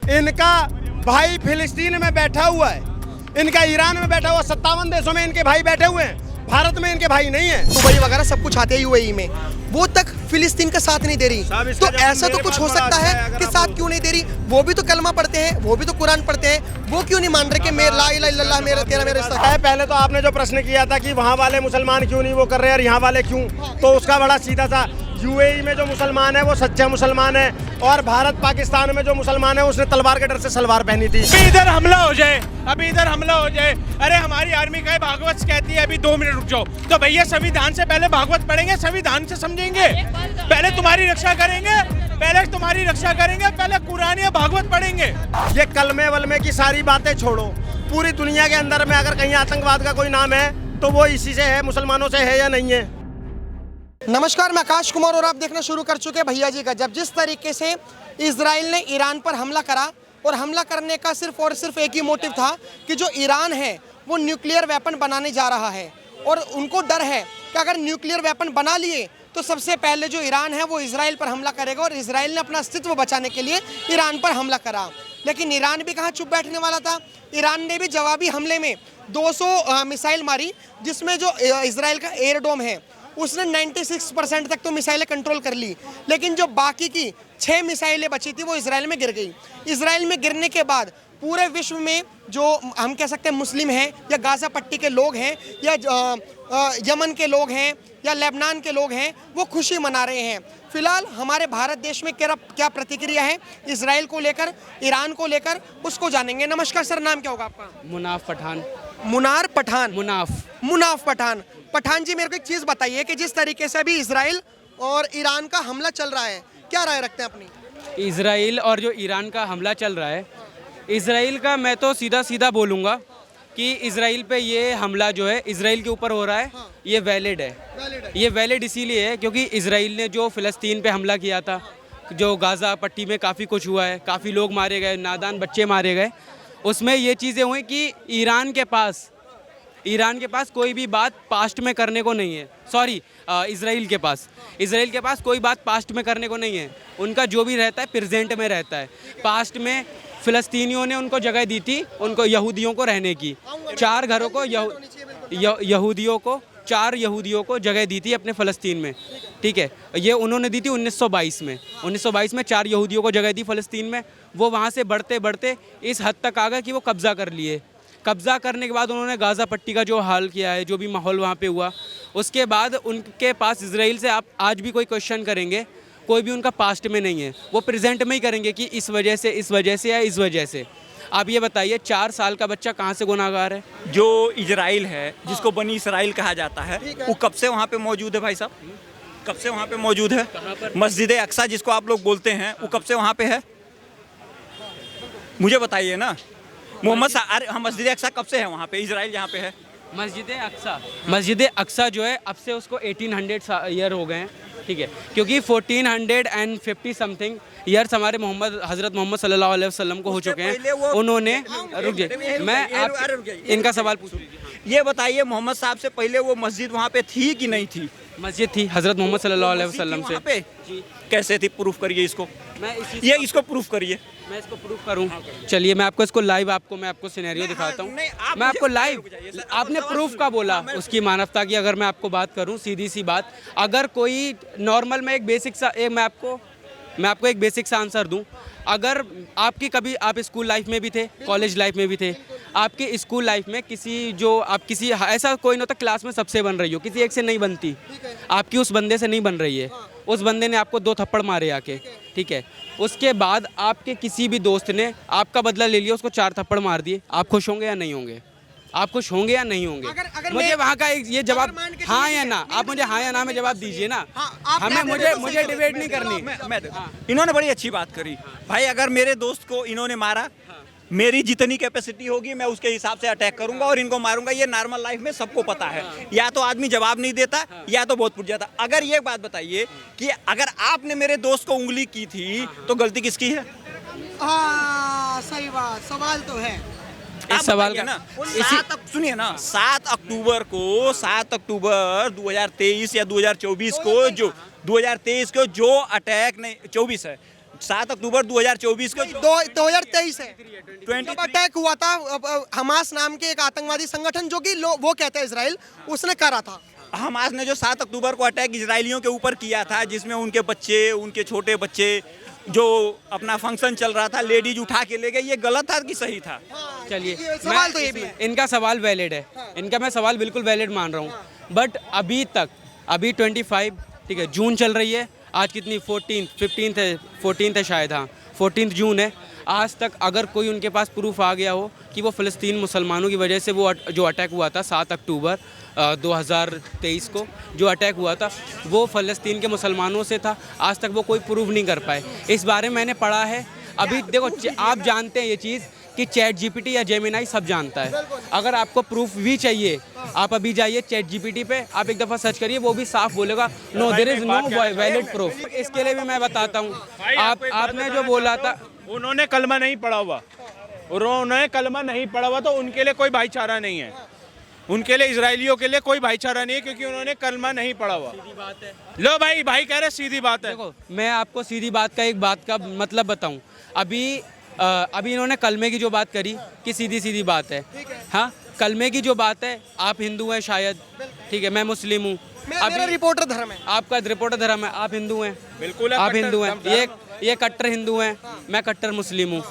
इनका भाई फिलिस्तीन में बैठा हुआ है, इनका ईरान में बैठा हुआ, 57 देशों में इनके भाई बैठे हुए हैं, भारत में इनके भाई नहीं है। दुबई वगैरह सब कुछ आते हैं यूएई में, वो तक फिलिस्तीन का साथ नहीं दे रही। तो ऐसा तो कुछ हो सकता है कि साथ क्यों नहीं दे रही? वो भी तो कलमा पढ़ते हैं, वो भी तो कुरान पढ़ते हैं, वो क्यों नहीं मान रहे कि मेरा ला इलाहा इल्लल्लाह मेरा तेरा मेरा इस्लाम? पहले तो आपने जो प्रश्न किया था कि वहाँ वाले मुसलमान क्यों नहीं वो कर रहे हैं और यहाँ वाले क्यों, तो उसका बड़ा सीधा सा, यूएई में जो मुसलमान है वो सच्चा मुसलमान है, और भारत पाकिस्तान में जो मुसलमान है उसने तलवार के डर से सलवार पहनी थी। अभी इधर हमला हो जाए, अभी इधर हमला हो जाए, अरे हमारी आर्मी का भागवत कहती है अभी 2 मिनट रुक जाओ, तो भैया संविधान से पहले भागवत पढ़ेंगे, संविधान से समझेंगे, पहले तुम्हारी रक्षा करेंगे, पहले कुरान या भागवत पढ़ेंगे। ये कलमे वलमे की सारी बातें छोड़ो, पूरी दुनिया के अंदर में अगर कहीं आतंकवाद का कोई नाम है तो वो इसी से है, मुसलमानों से है या नहीं है। नमस्कार, मैं आकाश कुमार और आप देखना शुरू कर चुके हैं भैया जी का। जब जिस तरीके से इजराइल ने ईरान पर हमला करा, और हमला करने का सिर्फ और सिर्फ एक ही मोटिव था कि जो ईरान है वो न्यूक्लियर वेपन बनाने जा रहा है, और उनको डर है कि अगर न्यूक्लियर वेपन बना लिए तो सबसे पहले जो ईरान है वो इजराइल पर हमला करेगा, और इजराइल ने अपना अस्तित्व बचाने के लिए ईरान पर हमला करा। लेकिन ईरान भी कहाँ चुप बैठने वाला था, ईरान ने भी जवाबी हमले में 200 मिसाइल मारी, जिसमें जो इजराइल का एयरडोम है उसने 96% तक तो मिसाइलें कंट्रोल कर ली, लेकिन जो बाकी की 6 मिसाइलें बची थी वो इजराइल में गिर गई। इजराइल में गिरने के बाद पूरे विश्व में जो हम कह सकते हैं मुस्लिम हैं, या गाज़ा पट्टी के लोग हैं, या यमन के लोग हैं, या लेबनान के लोग हैं, वो खुशी मना रहे हैं। फिलहाल हमारे भारत देश में क्या प्रतिक्रिया है इजराइल को लेकर, ईरान को लेकर, उसको जानेंगे। नमस्कार सर, नाम क्या होगा आपका? मुनाफ पठान। मुनार पठान? मुनाफ पठान। पठान जी, मेरे को एक चीज़ बताइए कि जिस तरीके से अभी इजराइल और ईरान का हमला चल रहा है, क्या राय रखते हैं अपनी? इजराइल और जो ईरान का हमला चल रहा है, इजराइल का मैं तो सीधा बोलूँगा कि इजराइल पे ये हमला जो है इजराइल के ऊपर हो रहा है, ये वैलिड है। ये वैलिड इसीलिए है क्योंकि इजराइल ने जो फ़लस्तीन पे हमला किया था, जो गाज़ा पट्टी में काफ़ी कुछ हुआ है, काफ़ी लोग मारे गए, नादान बच्चे मारे गए, उसमें ये चीज़ें हुई कि ईरान के पास कोई भी बात पास्ट में करने को नहीं है। सॉरी, इजराइल के पास कोई बात पास्ट में करने को नहीं है। उनका जो भी रहता है प्रेजेंट में रहता है। पास्ट में फ़लस्तीनियों ने उनको जगह दी थी, उनको यहूदियों को रहने की, 4 घरों को चार यहूदियों को जगह दी थी अपने फ़लस्तीन में, ठीक है। ये उन्होंने दी थी 1922 में 4 यहूदियों को जगह दी फ़लस्तीन में। वो वहाँ से बढ़ते इस हद तक आ गए कि वो कब्ज़ा कर लिए। कब्ज़ा करने के बाद उन्होंने गाज़ा पट्टी का जो हाल किया है, जो भी माहौल वहाँ पे हुआ, उसके बाद उनके पास इजराइल से आप आज भी कोई क्वेश्चन करेंगे, कोई भी उनका पास्ट में नहीं है, वो प्रेजेंट में ही करेंगे कि इस वजह से या इस वजह से। आप ये बताइए, 4 साल का बच्चा कहाँ से गुनाहगार है? जो इजराइल है, जिसको बनी इसराइल कहा जाता है, वो कब से वहाँ पे मौजूद है भाई साहब? कब से वहाँ पे मौजूद है? मस्जिद अक्सा जिसको आप लोग बोलते हैं, वो कब से वहाँ पे है? मुझे बताइए ना। हम मस्जिद अक्सा कब से है वहाँ पे, इजराइल जहाँ पे है? मस्जिद अक्सा जो है अब से उसको 1800 ईयर हो गए हैं, ठीक है, क्योंकि 1450 समथिंग ईयर्स हमारे हज़रत मोहम्मद सल्लल्लाहु अलैहि वसल्लम को हो चुके हैं। उन्होंने इनका सवाल पूछ लीजिए। ये बताइए, मोहम्मद साहब से पहले वो मस्जिद वहाँ पे थी कि नहीं थी? मस्जिद थी, हज़रत मोहम्मद सल्लल्लाहु अलैहि वसल्लम से। पे कैसे थी? प्रूफ करिए इसको। इसको प्रूफ करिए। मैं इसको प्रूफ करूं? चलिए मैं आपको इसको लाइव मैं आपको सिनेरियो दिखाता हूं। मैं आपको लाइव, आपने प्रूफ का बोला, उसकी मानवता की अगर मैं आपको बात करूं, सीधी सी बात, अगर कोई नॉर्मल में मैं आपको एक बेसिक सा आंसर दूं। अगर आपकी कभी आप स्कूल लाइफ में भी थे, कॉलेज लाइफ में भी थे, आपकी स्कूल लाइफ में किसी ऐसा कोई नहीं होता क्लास में सबसे बन रही हो, किसी एक से नहीं बनती, आपकी उस बंदे से नहीं बन रही है, उस बंदे ने आपको 2 थप्पड़ मारे आके, ठीक है, उसके बाद आपके किसी भी दोस्त ने आपका बदला ले लिया, उसको 4 थप्पड़ मार दिए, आप खुश होंगे या नहीं होंगे? आप खुश होंगे या नहीं होंगे? मुझे वहाँ का ये जवाब हाँ या ना, आप मुझे हाँ या ना में जवाब दीजिए ना। हमें मुझे डिबेट नहीं करनी। इन्होंने बड़ी अच्छी बात करी भाई। अगर मेरे दोस्त को इन्होंने मारा, मेरी जितनी कैपेसिटी होगी मैं उसके हिसाब से अटैक करूंगा और इनको मारूंगा। ये नॉर्मल लाइफ में सबको पता है। या तो आदमी जवाब नहीं देता या तो बहुत फुट जाता। अगर ये बात बताइए कि अगर आपने मेरे दोस्त को उंगली की थी तो गलती किसकी है? सही बात, सवाल तो है। इस सवाल का ना सुनिए ना, 7 अक्टूबर 2023 या 2024 को जो 2023 को जो अटैक नहीं 24 है, 7 अक्टूबर 2024 को 2023 है 20 जब अटैक हुआ था हमास नाम के एक आतंकवादी संगठन जो कि वो कहते हैं इजराइल उसने करा था। हमास ने जो 7 अक्टूबर को अटैक इजरायलियों के ऊपर किया था, जिसमें उनके बच्चे, उनके छोटे बच्चे, जो अपना फंक्शन चल रहा था, लेडीज उठा के ले गए, ये गलत था कि सही था? चलिए सवाल तो ये भी है। इनका सवाल वैलिड है, इनका मैं सवाल बिल्कुल वैलिड मान रहा हूँ, बट अभी तक, अभी 25 ठीक है जून चल रही है, आज कितनी 14th है शायद, हाँ 14 जून है, आज तक अगर कोई उनके पास प्रूफ आ गया हो कि वो फ़लस्तीन मुसलमानों की वजह से वो जो अटैक हुआ था 7 अक्टूबर 2023 को जो अटैक हुआ था वो फ़लस्तीन के मुसलमानों से था, आज तक वो कोई प्रूफ नहीं कर पाए। इस बारे में मैंने पढ़ा है। अभी देखो आप जानते हैं ये चीज़ कि चैट जीपीटी या जेमिनाई सब जानता है। अगर आपको प्रूफ भी चाहिए, आप अभी जाइए चैट जीपीटी पे, आप एक दफ़ा सर्च करिए, वो भी साफ बोलेगा no there is no valid proof. इसके लिए भी मैं बताता हूँ, आपने जो बोला था, उन्होंने कलमा नहीं पढ़ा हुआ, उन्होंने कलमा नहीं पढ़ा हुआ, तो उनके लिए कोई भाईचारा नहीं है, उनके लिए इजरायलियों के लिए कोई भाईचारा नहीं है, क्योंकि उन्होंने कलमा नहीं पढ़ा हुआ। सीधी बात है। लो भाई कह रहे सीधी बात है। देखो मैं आपको सीधी बात का एक बात का मतलब बताऊं, अभी इन्होंने कलमे की जो बात करी कि सीधी बात है, हाँ कलमे की जो बात है, आप हिंदू हैं शायद, ठीक है मैं मुस्लिम हूँ, मेरा रिपोर्टर धर्म है, आपका रिपोर्टर धर्म है, आप हिंदू हैं, बिल्कुल आप हिंदू हैं, ये कट्टर हिंदू हैं, मैं कट्टर मुस्लिम हूँ।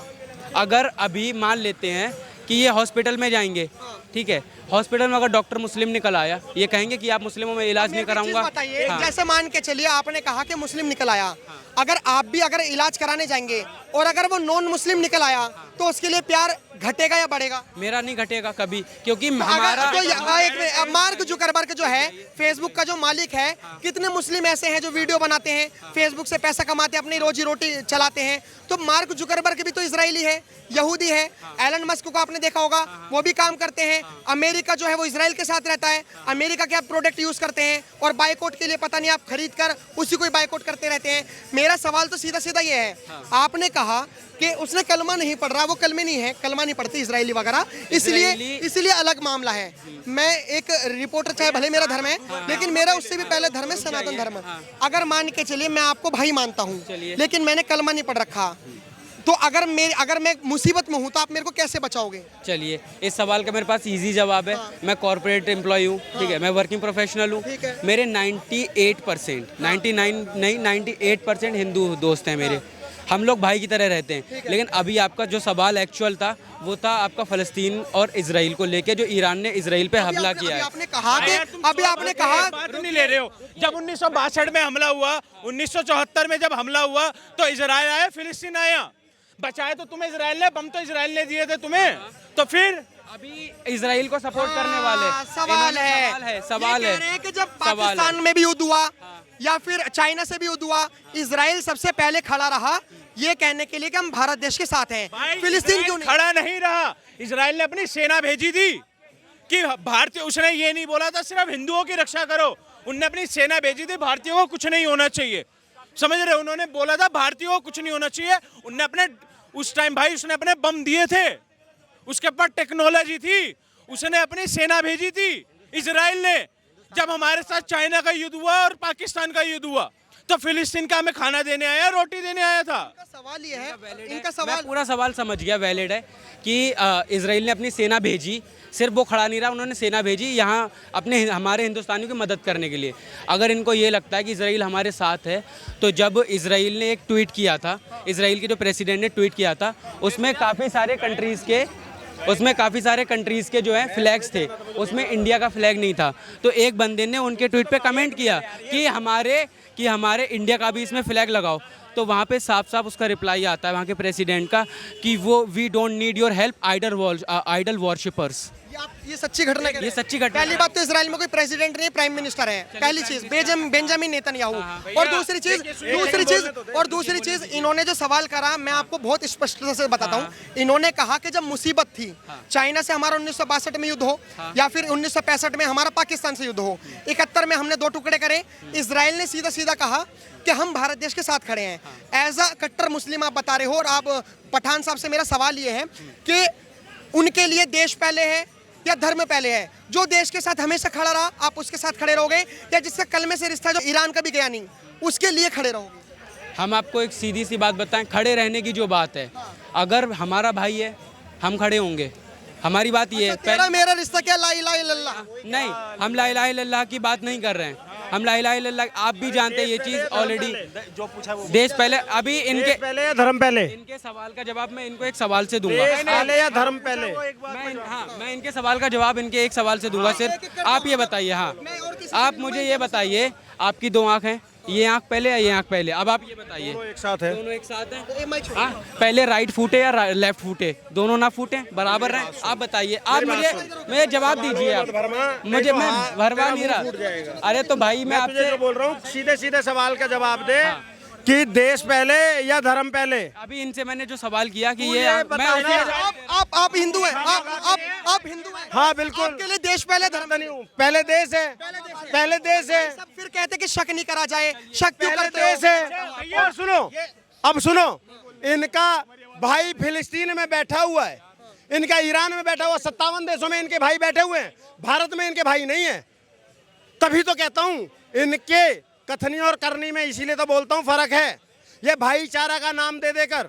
अगर अभी मान लेते हैं कि ये हॉस्पिटल में जाएंगे, ठीक है, हॉस्पिटल में अगर डॉक्टर मुस्लिम निकल आया, ये कहेंगे कि आप मुस्लिमों में इलाज नहीं कराऊंगा। बताइए हाँ। जैसे मान के चलिए आपने कहा कि मुस्लिम निकल आया, अगर आप भी अगर इलाज कराने जाएंगे और अगर वो नॉन मुस्लिम निकल आया तो उसके लिए प्यार घटेगा या बढ़ेगा? मेरा नहीं घटेगा कभी, क्योंकि अगर हमारा तो मार्क जुकरबर्ग जो है फेसबुक का जो मालिक है, कितने मुस्लिम ऐसे हैं जो वीडियो बनाते हैं, फेसबुक से पैसा कमाते हैं, अपनी रोजी रोटी चलाते हैं, तो मार्क जुकरबर्ग भी तो इजरायली है, यहूदी है। एलन मस्क को आपने देखा होगा, वो भी काम करते हैं। अमेरिका जो है वो इजराइल के साथ रहता है, अमेरिका के आप प्रोडक्ट यूज करते हैं और बाइकआउट के लिए पता नहीं आप खरीद कर उसी को बाइकआउट करते रहते हैं। मेरा सवाल तो सीधा ये है, आपने कहा कि उसने कलमा नहीं पढ़ रहा, वो कलमे नहीं है, कलमा नहीं पढ़ते इजरायली वगैरह, इसलिए अलग मामला है। मैं एक रिपोर्टर, चाहे भले मेरा धर्म है, लेकिन मेरा उससे भी पहले धर्म है सनातन धर्म। अगर मान के चलिए मैं आपको भाई मानता हूँ, लेकिन मैंने कलमा नहीं पढ़ रखा, तो अगर मैं मुसीबत में हूँ तो आप मेरे को कैसे बचाओगे? चलिए इस सवाल का मेरे पास इजी जवाब है। मैं कॉर्पोरेट एम्प्लॉय हूँ, ठीक है, मैं वर्किंग प्रोफेशनल हूँ, मेरे 98% हिंदू दोस्त हैं मेरे, हम लोग भाई की तरह रहते हैं। लेकिन अभी आपका जो सवाल एक्चुअल था वो था आपका फ़लस्तीन और इजराइल को लेके, जो ईरान ने इजराइल पे हमला किया है। आपने कहा कि अभी आपने कहा बात नहीं ले रहे हो। जब 1962 में हमला हुआ, 1974 में जब हमला हुआ तो इजराइल आया, फिलिस्तीन आया, बचाए तो तुम्हें इजराइल ने, बम तो इजराइल ने दिए थे तुम्हें, तो फिर अभी इजराइल को सपोर्ट करने वाले सवाल है ये कह रहे हैं कि जब पाकिस्तान में भी युद्ध हुआ या फिर चाइना से भी युद्ध हुआ, इजराइल सबसे पहले खड़ा रहा ये कहने के लिए कि हम भारत देश के साथ हैं। फिलिस्तीन क्यों नहीं खड़ा नहीं रहा? इजराइल ने अपनी सेना भेजी थी कि भारतीय, उसने ये नहीं बोला था सिर्फ हिंदुओं की रक्षा करो, उनने अपनी सेना भेजी थी, भारतीयों को कुछ नहीं होना चाहिए, समझ रहे? उन्होंने बोला था भारतीयों को कुछ नहीं होना चाहिए। उनने अपने उस टाइम भाई उसने अपने बम दिए थे, उसके पास टेक्नोलॉजी थी, उसने अपनी सेना भेजी थी इजराइल ने। जब हमारे साथ चाइना का युद्ध हुआ और पाकिस्तान का युद्ध हुआ तो फिलिस्तीन का हमें खाना देने आया, रोटी देने आया था। सवाल ये है, इनका सवाल, मैं पूरा सवाल समझ गया, वैलिड है कि इजराइल ने अपनी सेना भेजी, सिर्फ वो खड़ा नहीं रहा, उन्होंने सेना भेजी यहाँ हमारे हिंदुस्तानियों की मदद करने के लिए। अगर इनको ये लगता है कि इजराइल हमारे साथ है, तो जब इजराइल ने एक ट्वीट किया था, इजराइल के जो प्रेसिडेंट ने ट्वीट किया था, उसमें काफ़ी सारे कंट्रीज़ के जो है फ्लैग्स थे, उसमें इंडिया का फ्लैग नहीं था। तो एक बंदे ने उनके ट्वीट पे कमेंट किया कि हमारे इंडिया का भी इसमें फ्लैग लगाओ, तो वहाँ पे साफ साफ उसका रिप्लाई आता है वहाँ के प्रेसिडेंट का कि वो we don't need your help idol worshippers. ये सच्ची घटना है। ये सच्ची घटना। पहली बात तो इजराइल में कोई प्रेसिडेंट नहीं, प्राइम मिनिस्टर है, पहली चीज बेंजामिन नेतन्याहू। और दूसरी चीज इन्होंने जो सवाल करा, मैं आपको बहुत स्पष्टता से बताता हूँ। इन्होंने कहा कि जब मुसीबत थी, चाइना से हमारा 1962 में युद्ध हो या फिर 1965 में हमारा पाकिस्तान से युद्ध हो, 71 में हमने 2 टुकड़े करे, इजराइल ने सीधा कहा कि हम भारत देश के साथ खड़े हैं। एज अ कट्टर मुस्लिम आप बता रहे हो, और आप पठान साहब से मेरा सवाल ये है कि उनके लिए देश पहले है या धर्म पहले है? जो देश के साथ हमेशा खड़ा रहा आप उसके साथ खड़े रहोगे, या जिसका कलमे से रिश्ता जो ईरान का भी गया नहीं उसके लिए खड़े रहोगे? हम आपको एक सीधी सी बात बताएं, खड़े रहने की जो बात है, अगर हमारा भाई है हम खड़े होंगे, हमारी बात ये है। तेरा मेरा रिश्ता क्या, ला इलाहा इल्लल्लाह? नहीं, हम ला इलाहा इल्लल्लाह की बात नहीं कर रहे हैं, हम ला इलाहा इल्लल्लाह, आप भी जानते हैं ये चीज़ ऑलरेडी। जो पूछा वो देश पहले, अभी इनके पहले या धर्म पहले, इनके सवाल का जवाब मैं इनको एक सवाल से दूंगा। देश पहले या धर्म पहले? मैं इनके सवाल का जवाब इनके एक सवाल से दूंगा सिर्फ। आप ये बताइए, हाँ आप मुझे ये बताइए, आपकी दो आँख हैं, ये आँख पहले या ये आँख पहले? अब आप ये बताइए, दोनों एक साथ है। दोनों एक साथ हैं? हाँ, पहले राइट फूटे या लेफ्ट फूटे, दोनों ना फूटे, बराबर हैं? आप बताइए, आप मुझे जवाब दीजिए। आप मुझे, मैं भरवा नहीं रहा। अरे तो भाई मैं तुझे आपसे जो बोल रहा हूँ, सीधे सीधे सवाल का जवाब दे कि देश पहले या धर्म पहले। अभी इनसे मैंने जो सवाल किया कि मुझे ये बता मैं दे। आप हिंदू हैं, आप हिंदू हैं। हाँ बिल्कुल, आपके लिए देश पहले, धर्म नहीं हूँ, पहले देश है, पहले देश है, सब फिर कहते हैं कि शक नहीं करा जाए, शक क्यों पहले करते हो? देश है। और सुनो, अब सुनो, इनका भाई फिलिस्तीन में बैठा हुआ है, इनका ईरान में बैठा हुआ, 57 देशों में इनके भाई बैठे हुए हैं, भारत में इनके भाई नहीं है। तभी तो कहता हूँ इनके कथनी और करनी में, इसीलिए तो बोलता हूँ फर्क है। ये भाईचारा का नाम दे देकर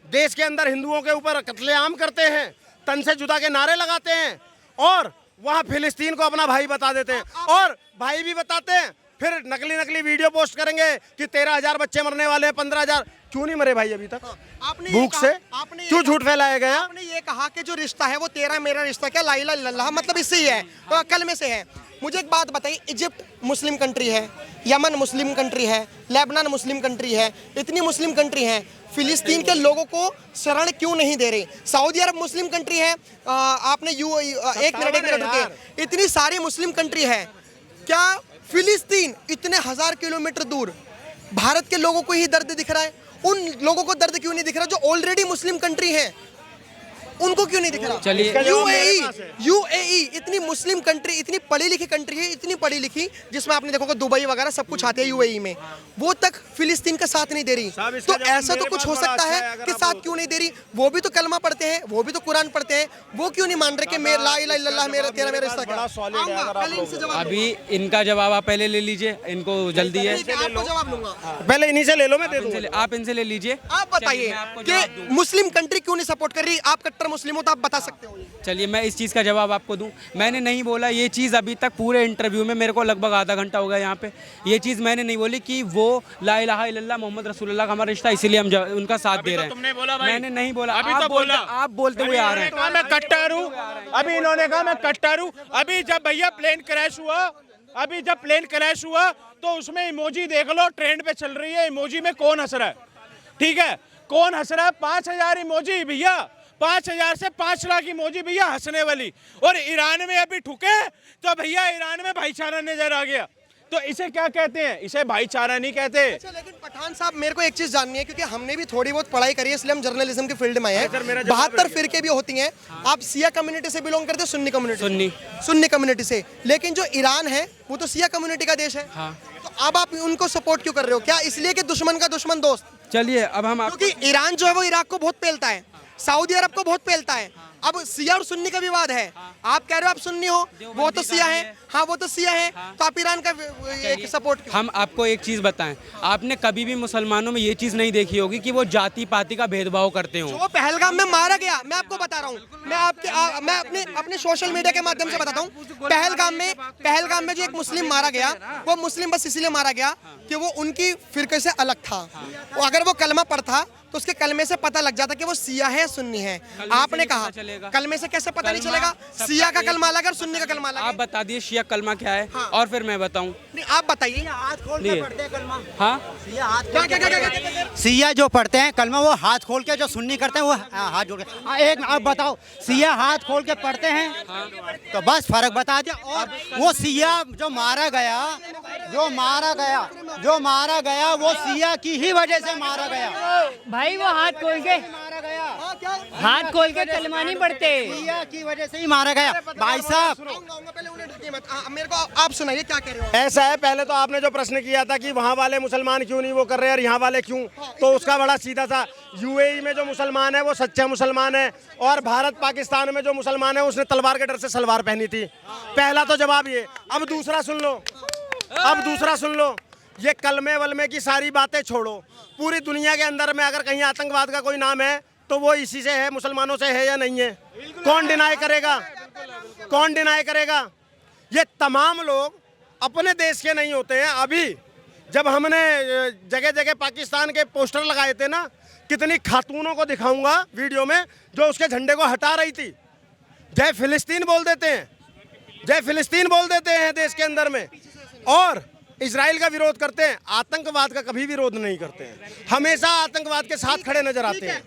देश के अंदर हिंदुओं के ऊपर कत्लेआम करते हैं, तन से जुदा के नारे लगाते हैं, और वहाँ फिलिस्तीन को अपना भाई बता देते हैं, और भाई भी बताते हैं, फिर नकली नकली वीडियो पोस्ट करेंगे कि 13,000 बच्चे मरने वाले हैं, 15,000। क्यों नहीं मरे भाई अभी तक आपने ये भूख कहा- से? आपने ये क्यों कहा- झूठ फैलाया गया? आपने ये कहा कि जो रिश्ता है वो तेरा मेरा रिश्ता क्या, ला इलाहा इल्लल्लाह, मतलब इससे ही है, तो अकल में से है। मुझे एक बात बताइए, इजिप्ट मुस्लिम कंट्री है, यमन मुस्लिम कंट्री है, लेबनान मुस्लिम कंट्री है, इतनी मुस्लिम कंट्री है, फिलिस्तीन के लोगों को शरण क्यों नहीं दे रही? सऊदी अरब मुस्लिम कंट्री है, आपने एक मिनट रुके, इतनी सारी मुस्लिम कंट्री है, क्या फिलिस्तीन इतने 1000 किलोमीटर दूर भारत के लोगों को ही दर्द दिख रहा है? उन लोगों को दर्द क्यों नहीं दिख रहा जो ऑलरेडी मुस्लिम कंट्री है? उनको क्यों नहीं दिख रहा? चलिए, यूएई इतनी मुस्लिम कंट्री, इतनी पढ़ी लिखी कंट्री है, इतनी पढ़ी लिखी, जिसमें आपने देखोगे दुबई वगैरह सब कुछ आते हैं यूएई में, वो तक फिलिस्तीन का साथ नहीं दे रही। तो ऐसा तो कुछ हो सकता है कि साथ क्यों नहीं दे रही? वो भी तो कलमा पढ़ते हैं, वो भी तो कुरान पढ़ते हैं, वो क्यों नहीं मान रहे कि मेरा ला इलाहा इल्लल्लाह मेरा तेरा मेरा रिश्ता क्या? आऊंगा, कल इनसे जवाब अभी इनका जवाब आप पहले ले लीजिए, इनको जल्दी है। दूंगा। आपको जवाब दूंगा। पहले इन्हीं से ले लो, मैं दे दूंगा। आप इनसे ले लीजिए। आप बताइए मैं आपको जवाब कि दूंगा। मुस्लिम कंट्री क्यों नहीं सपोर्ट कर रही? आप कट्टर मुस्लिम हो तो आप बता सकते हो। चलिए, मैं इस चीज़ का जवाब आपको दूं। मैंने नहीं बोला ये चीज़ अभी तक, पूरे इंटरव्यू में मेरे को लगभग आधा घंटा हो गया यहाँ पे, ये चीज़ मैंने नहीं बोली कि वो ला इलाहा इल्लल्लाह मोहम्मद रसूलुल्लाह का हमारा रिश्ता, इसीलिए हम उनका साथ दे रहे हैं। तुमने बोला भाई, मैंने नहीं बोला, अभी आप तो बोलते, बोला। आप बोलते हुए आ रहे हैं। मैं कट्टर हूँ, अभी इन्होंने कहा मैं कट्टर हूँ। अभी जब भैया प्लेन क्रैश हुआ, अभी जब प्लेन क्रैश हुआ तो उसमें इमोजी देख लो, ट्रेंड पे चल रही है, इमोजी में कौन हंस रहा है? ठीक है, कौन हंस रहा है? 5000 इमोजी भैया, 5000 से 5 लाख इमोजी भैया हंसने वाली। और ईरान में अभी ठुके तो भैया ईरान में भाईचारा नजर आ गया, तो इसे क्या कहते हैं? इसे भाईचारा नहीं कहते। अच्छा, लेकिन पठान साहब मेरे को एक चीज जाननी है, क्योंकि हमने भी थोड़ी बहुत पढ़ाई करी है, इसलिए हम जर्नलिज्म की फील्ड में हैं। 72 फिरके भी होती हैं। आप सिया कम्युनिटी से बिलोंग करते हैं, सुन्नी कम्युनिटी? सुन्नी कम्युनिटी से। लेकिन जो ईरान है वो तो सिया कम्युनिटी का देश है। तो अब आप उनको सपोर्ट क्यों कर रहे हो? क्या इसलिए कि दुश्मन का दुश्मन दोस्त? चलिए, अब हम क्योंकि ईरान जो है वो इराक को बहुत पेलता है, सऊदी अरब को बहुत पेलता है। अब सिया और सुन्नी का विवाद है, आप कह रहे हो आप सुन्नी हो, वो तो सिया है। हाँ, वो तो सिया है, तो आप ईरान का एक सपोर्ट क्यों? हम आपको एक चीज़ बताएं, आपने कभी भी मुसलमानों में ये चीज़ नहीं देखी होगी कि वो जाति पाति का भेदभाव करते हो। जो पहलगाम में मारा गया, मैं आपको बता रहा हूँ, मैं अपने सोशल मीडिया के माध्यम से बताता हूँ। पहलगाम में जो एक मुस्लिम मारा गया, वो मुस्लिम बस इसीलिए मारा गया कि वो उनकी फिरके से अलग था। अगर वो कलमा पढ़ता तो उसके कलमे से पता लग जाता कि वो सिया है सुन्नी है। आपने कहा कलमे से कैसे पता नहीं चलेगा? सिया का कलमा अलग और सुन्नी का कलमा अलग। आप बता दिए शिया कलमा क्या है, और फिर मैं बताऊं। नहीं, आप बताइए। हाथ खोल के पढ़ते हैं कलमा। हाँ, क्या? सिया जो पढ़ते हैं कलमा वो हाथ खोल के, जो सुन्नी करते हैं वो हाथ जोड़ के। एक आप बताओ, सिया हाथ खोल के पढ़ते हैं तो बस फर्क बता दिया। और वो सिया जो मारा गया वो सिया की ही वजह से मारा गया। भाई वो हाथ खोल के कलमा नहीं पढ़ते, सिया की वजह से ही मारा गया। भाई साहब, पहले उन्हें मेरे को आप सुनाइए क्या कह रहे हो? ऐसा है, पहले तो आपने जो प्रश्न किया था कि वहाँ वाले मुसलमान क्यों नहीं वो कर रहे हैं और यहाँ वाले क्यों, तो उसका बड़ा सीधा सा, यूएई में जो मुसलमान है वो सच्चा मुसलमान है, और भारत पाकिस्तान में जो मुसलमान है उसने तलवार के डर से सलवार पहनी थी। पहला तो जवाब ये। अब दूसरा सुन लो, ये कलमे वलमे की सारी बातें छोड़ो। पूरी दुनिया के अंदर में अगर कहीं आतंकवाद का कोई नाम है तो वो इसी से है, मुसलमानों से है या नहीं है? कौन डिनाई करेगा? कौन डिनाई करेगा? ये तमाम लोग अपने देश के नहीं होते हैं। अभी जब हमने जगह जगह पाकिस्तान के पोस्टर लगाए थे ना, कितनी खातूनों को दिखाऊंगा वीडियो में जो उसके झंडे को हटा रही थी। जय फिलिस्तीन बोल देते हैं, जय फिलिस्तीन बोल देते हैं देश के अंदर में, और इजराइल का विरोध करते हैं। आतंकवाद का कभी विरोध नहीं करते हैं, हमेशा आतंकवाद के साथ खड़े नजर आते हैं।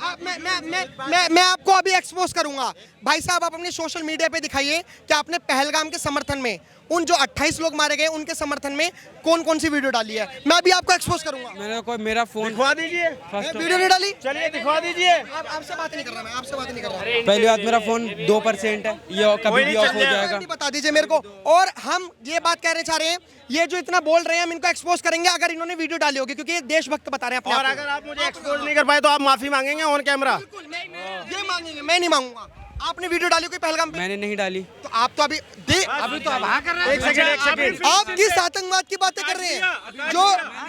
मैं आपको अभी एक्सपोज करूंगा। भाई साहब, आप अपने सोशल मीडिया पे दिखाइए कि आपने पहलगाम के समर्थन में उन जो 28 लोग मारे गए उनके समर्थन में कौन कौन सी वीडियो डाली है। मैं अभी आपको एक्सपोज करूंगा। मैंने कोई मेरा फोन दिखवा दीजिए। वीडियो नहीं डाली, चलिए दिखवा दीजिए। आपसे बात नहीं कर रहा, मैं आपसे बात नहीं कर रहा। पहली बात, मेरा फोन 2% है, ये कभी भी ऑफ हो जाएगा। बता दीजिए मेरे को। और हम ये बात कहना चाह रहे हैं, ये जो इतना बोल रहे हैं हम इनको एक्सपोज करेंगे अगर इन्होंने वीडियो डाली होगी, क्योंकि ये देशभक्त बता रहे हैं अपने और आप को। अगर आप मुझे एक्सपोज नहीं कर पाए तो आप माफी मांगेंगे ऑन कैमरा? ये मांगेंगे, मैं नहीं मांगूंगा। आपने वीडियो डाली कोई पहलगाम पे? मैंने नहीं डाली। तो आप तो अभी तो वहाँ कर रहे एक सेकंड। आप किस आतंकवाद की बातें कर रहे हैं?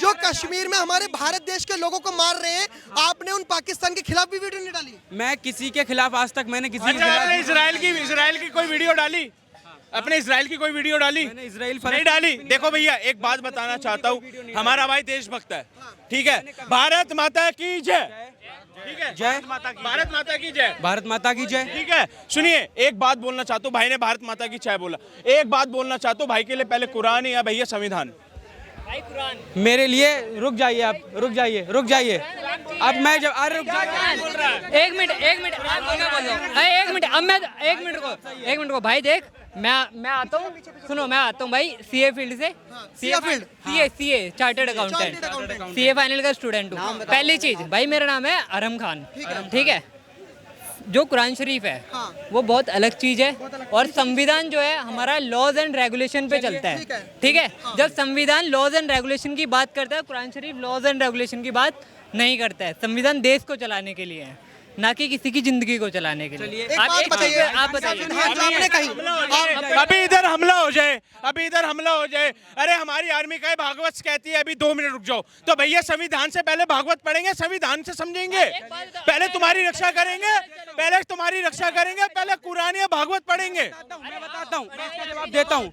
जो कश्मीर में हमारे भारत देश के लोगों को मार रहे हैं, आपने उन पाकिस्तान के खिलाफ भी वीडियो नहीं डाली। मैं किसी के खिलाफ आज तक मैंने किसी के अच्छा, खिलाफ आपने इजराइल की कोई वीडियो डाली? अपने इजराइल की कोई वीडियो डाली? मैंने इजराइल नहीं डाली। देखो भैया, एक बात बताना चाहता हूँ, हमारा भाई देशभक्त है, ठीक है? भारत माता की जय, ठीक है? जय भारत माता की जय, भारत माता की जय। ठीक है? सुनिए, एक बात बोलना चाहता हूँ। भाई ने भारत माता की जय बोला, एक बात बोलना चाहता हूँ भाई के लिए, पहले कुरान या भैया संविधान? मेरे लिए रुक जाइए, आप रुक जाइए। अब मैं जब अरे रुक जाइए, एक मिनट आप क्या बोल रहे हो? अरे एक मिनट, अब मैं एक मिनट को भाई देख, मैं आता हूँ, सुनो, मैं आता हूँ भाई सीए फील्ड से। CA chartered accountant, CA final का स्टूडेंट हूँ। पहली चीज भाई, मेरा नाम है अरम खान, ठीक है? जो कुरान शरीफ है वो बहुत अलग चीज है, और संविधान जो है हमारा लॉज एंड रेगुलेशन पे चलता है, ठीक है? जब संविधान लॉज एंड रेगुलेशन की बात करता है, कुरान शरीफ लॉज एंड रेगुलेशन की बात नहीं करता है। संविधान देश को चलाने के लिए है, ना कि किसी की जिंदगी को चलाने के लिए। एक बात बताइए, आप बताइए। आपने कही अभी इधर हमला हो जाए, अरे हमारी आर्मी का भागवत कहती है अभी 2 मिनट रुक जाओ, तो भैया संविधान से पहले भागवत पढ़ेंगे, संविधान से समझेंगे, पहले तुम्हारी रक्षा करेंगे, पहले कुरान या भागवत पढ़ेंगे। मैं बताता हूँ, मैं इसका जवाब देता हूँ।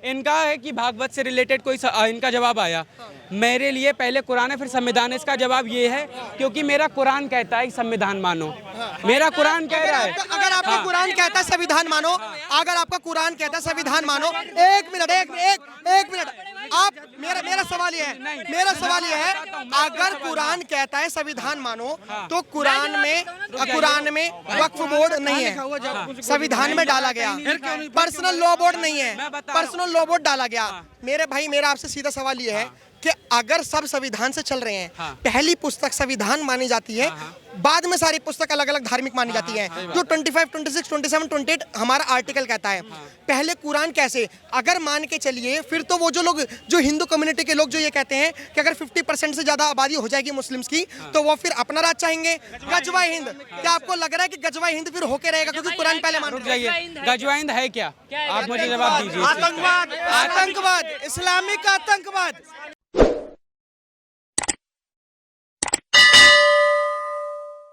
इनका है कि भागवत से रिलेटेड कोई इनका जवाब आया, मेरे लिए पहले कुरान है फिर संविधान है। इसका जवाब ये है क्योंकि मेरा कुरान कहता है संविधान मानो, मेरा कुरान कह रहा है। अगर आपका कुरान कहता है संविधान मानो, अगर आपका कुरान कहता है संविधान मानो, एक मिनट, आप मेरा सवाल ये है, अगर कुरान कहता है संविधान मानो, तो कुरान में वक्फ बोर्ड नहीं है, संविधान में डाला गया। पर्सनल लॉ बोर्ड नहीं है, पर्सनल लॉ बोर्ड डाला गया। मेरे भाई, मेरा आपसे सीधा सवाल ये है कि अगर सब संविधान से चल रहे हैं, पहली पुस्तक संविधान मानी जाती है, बाद में सारी पुस्तक अलग अलग धार्मिक मानी जाती हैं, जो 25, 26, 27, 28 हमारा आर्टिकल कहता है। पहले कुरान कैसे अगर मान के चलिए, फिर तो वो जो हिंदू कम्युनिटी के लोग जो ये कहते हैं कि अगर 50% से ज्यादा आबादी हो जाएगी मुस्लिम्स की, तो वो फिर अपना राज चाहेंगे, गजवा हिंद। क्या आपको लग रहा है कि गजवा हिंद फिर होके रहेगा क्योंकि कुरान पहले मान? रुक जाइए, गजवा हिंद है क्या? आप मुझे जवाब दीजिए। आतंकवाद, इस्लामिक आतंकवाद।